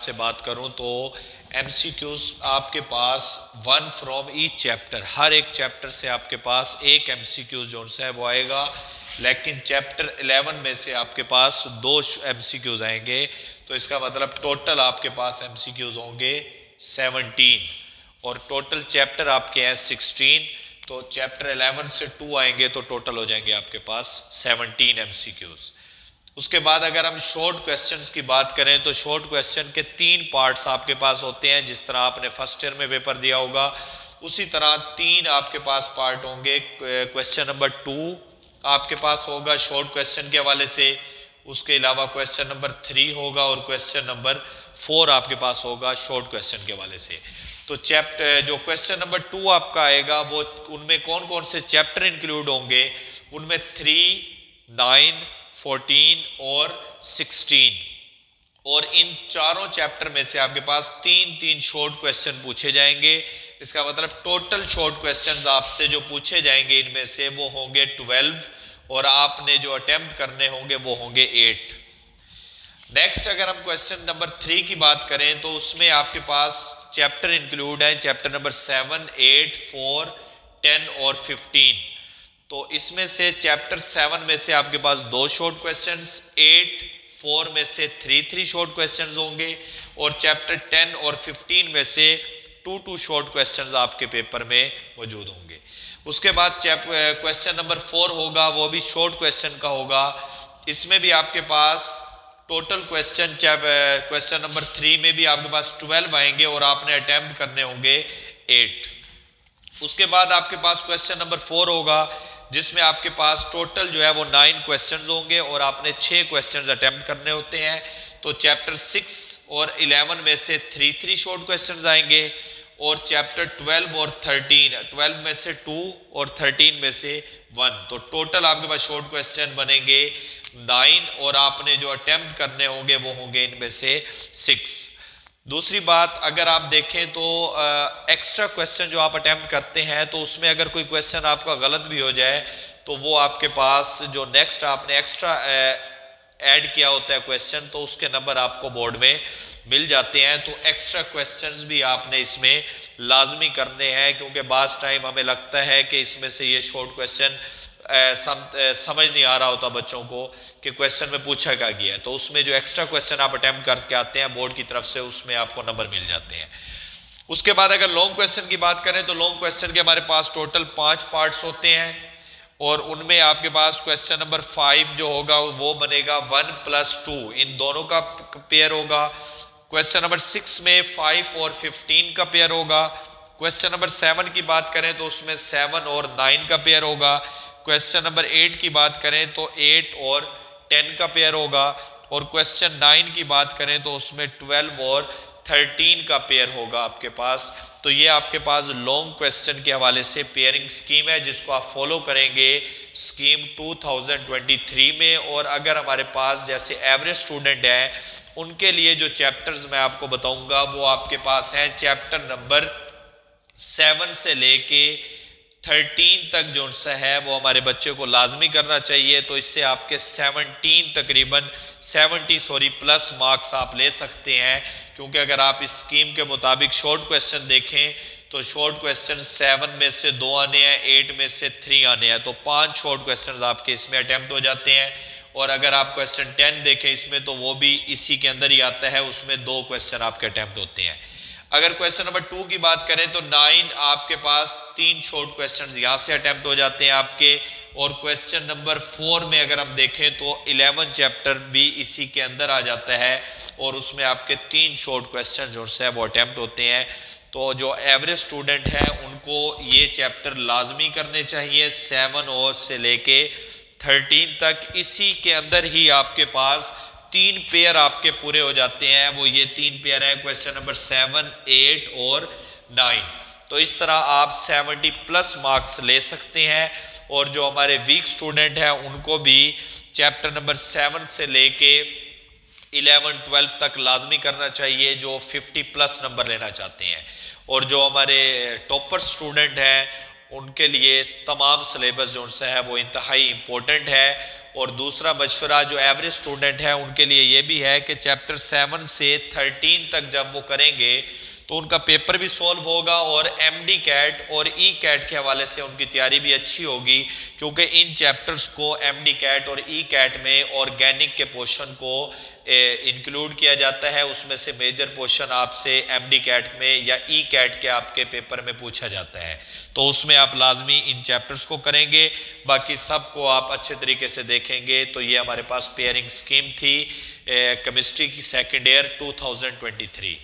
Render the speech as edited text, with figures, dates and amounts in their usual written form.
आपसे बात करूं तो एमसीक्यूज आपके पास वन फ्रॉम ईच चैप्टर, हर एक चैप्टर से आपके पास एक एमसीक्यूज जो है वो आएगा, लेकिन चैप्टर 11 में से आपके पास 2 एमसीक्यूज आएंगे। तो इसका मतलब टोटल आपके पास एमसीक्यूज होंगे 17 और टोटल चैप्टर आपके हैं 16। तो चैप्टर 11 से 2 आएंगे तो टोटल हो जाएंगे आपके पास 17 एमसीक्यूज। उसके बाद अगर हम शॉर्ट क्वेश्चंस की बात करें तो शॉर्ट क्वेश्चन के 3 पार्ट्स आपके पास होते हैं। जिस तरह आपने फर्स्ट ईयर में पेपर दिया होगा उसी तरह 3 आपके पास पार्ट होंगे। क्वेश्चन नंबर 2 आपके पास होगा शॉर्ट क्वेश्चन के हवाले से, उसके अलावा क्वेश्चन नंबर 3 होगा और क्वेश्चन नंबर 4 आपके पास होगा शॉर्ट क्वेश्चन के हवाले से। तो चैप्टर जो क्वेश्चन नंबर 2 आपका आएगा वो उनमें कौन कौन से चैप्टर इंक्लूड होंगे, उनमें 3, 9, 14 और 16, और इन चारों चैप्टर में से आपके पास 3 शॉर्ट क्वेश्चन पूछे जाएंगे। इसका मतलब टोटल शॉर्ट क्वेश्चंस आपसे जो पूछे जाएंगे इनमें से वो होंगे 12 और आपने जो अटेम्प्ट करने होंगे वो होंगे 8। नेक्स्ट अगर हम क्वेश्चन नंबर 3 की बात करें तो उसमें आपके पास चैप्टर इंक्लूड है, चैप्टर नंबर 7, 8, 4, 10 और 15। तो इसमें से चैप्टर 7 में से आपके पास 2 शॉर्ट क्वेश्चंस, 8, 4 में से 3 शॉर्ट क्वेश्चंस होंगे और चैप्टर 10 और 15 में से 2 शॉर्ट क्वेश्चंस आपके पेपर में मौजूद होंगे। उसके बाद क्वेश्चन नंबर 4 होगा, वो भी शॉर्ट क्वेश्चन का होगा। इसमें भी आपके पास टोटल क्वेश्चन नंबर 3 में भी आपके पास 12 आएंगे और आपने अटेम्प्ट करने होंगे 8। उसके बाद आपके पास क्वेश्चन नंबर 4 होगा जिसमें आपके पास टोटल जो है वो 9 क्वेश्चंस होंगे और आपने 6 क्वेश्चंस अटेम्प्ट करने होते हैं। तो चैप्टर 6 और 11 में से 3 शॉर्ट क्वेश्चंस आएंगे और चैप्टर 12 और 12 में से 2 और 13 में से 1। तो टोटल आपके पास शॉर्ट क्वेश्चन बनेंगे 9 और आपने जो अटेम्प्ट करने होंगे वो होंगे इनमें से 6। दूसरी बात अगर आप देखें तो एक्स्ट्रा क्वेश्चन जो आप अटेम्प्ट करते हैं तो उसमें अगर कोई क्वेश्चन आपका गलत भी हो जाए तो वो आपके पास जो नेक्स्ट आपने एक्स्ट्रा ऐड किया होता है क्वेश्चन तो उसके नंबर आपको बोर्ड में मिल जाते हैं। तो एक्स्ट्रा क्वेश्चंस भी आपने इसमें लाजमी करने हैं, क्योंकि बास टाइम हमें लगता है कि इसमें से ये शॉर्ट क्वेश्चन समझ नहीं आ रहा होता बच्चों को कि क्वेश्चन में पूछा क्या गया है, तो उसमें जो एक्स्ट्रा क्वेश्चन आप अटेम्प्ट करके आते हैं बोर्ड की तरफ से उसमें आपको नंबर मिल जाते हैं। उसके बाद अगर लॉन्ग क्वेश्चन की बात करें तो लॉन्ग क्वेश्चन के हमारे पास टोटल 5 पार्ट्स होते हैं और उनमें आपके पास क्वेश्चन नंबर 5 जो होगा वो बनेगा 1 + 2, इन दोनों का पेयर होगा। क्वेश्चन नंबर 6 में 5 और 15 का पेयर होगा। क्वेश्चन नंबर 7 की बात करें तो उसमें 7 और 9 का पेयर होगा। क्वेश्चन नंबर 8 की बात करें तो 8 और 10 का पेयर होगा और क्वेश्चन 9 की बात करें तो उसमें 12 और 13 का पेयर होगा आपके पास। तो ये आपके पास लॉन्ग क्वेश्चन के हवाले से पेयरिंग स्कीम है जिसको आप फॉलो करेंगे स्कीम 2023 में। और अगर हमारे पास जैसे एवरेज स्टूडेंट हैं उनके लिए जो चैप्टर्स मैं आपको बताऊंगा वो आपके पास हैं चैप्टर नंबर 7 से लेके 13 तक जो सा है वो हमारे बच्चे को लाजमी करना चाहिए। तो इससे आपके 17 तकरीबन 70 प्लस मार्क्स आप ले सकते हैं, क्योंकि अगर आप इस स्कीम के मुताबिक शॉर्ट क्वेश्चन देखें तो शॉर्ट क्वेश्चन 7 में से 2 आने हैं, 8 में से 3 आने हैं, तो 5 शॉर्ट क्वेश्चन आपके इसमें अटेम्प्ट हो जाते हैं। और अगर आप क्वेश्चन 10 देखें इसमें तो वो भी इसी के अंदर ही आता है, उसमें 2 क्वेश्चन आपके अटेम्प्ट होते हैं। अगर क्वेश्चन नंबर 2 की बात करें तो 9 आपके पास 3 शॉर्ट क्वेश्चंस यहाँ से अटेम्प्ट हो जाते हैं आपके। और क्वेश्चन नंबर 4 में अगर हम देखें तो 11 चैप्टर भी इसी के अंदर आ जाता है और उसमें आपके 3 शॉर्ट क्वेश्चन जो है वो अटेम्प्ट होते हैं। तो जो एवरेज स्टूडेंट हैं उनको ये चैप्टर लाजमी करने चाहिए 7 और से लेके 13 तक। इसी के अंदर ही आपके पास 3 पेयर आपके पूरे हो जाते हैं, वो ये 3 पेयर है क्वेश्चन नंबर 7, 8 और 9। तो इस तरह आप 70 प्लस मार्क्स ले सकते हैं। और जो हमारे वीक स्टूडेंट हैं उनको भी चैप्टर नंबर 7 से लेके 11, 12 तक लाजमी करना चाहिए जो 50 प्लस नंबर लेना चाहते हैं। और जो हमारे टॉपर स्टूडेंट हैं उनके लिए तमाम सिलेबस जो है वो इंतहाई इम्पोर्टेंट है और दूसरा मशवरा जो एवरेज स्टूडेंट है उनके लिए ये भी है कि चैप्टर 7 से 13 तक जब वो करेंगे तो उनका पेपर भी सॉल्व होगा और एमडी कैट और ई कैट के हवाले से उनकी तैयारी भी अच्छी होगी, क्योंकि इन चैप्टर्स को एमडी कैट और ई कैट में ऑर्गेनिक के पोर्शन को इंक्लूड किया जाता है। उसमें से मेजर पोर्शन आपसे एमडी कैट में या ई कैट के आपके पेपर में पूछा जाता है, तो उसमें आप लाजमी इन चैप्टर्स को करेंगे। बाकी सबको आप अच्छे तरीके से देखेंगे। तो ये हमारे पास पेयरिंग स्कीम थी केमिस्ट्री की सेकेंड ईयर 2023।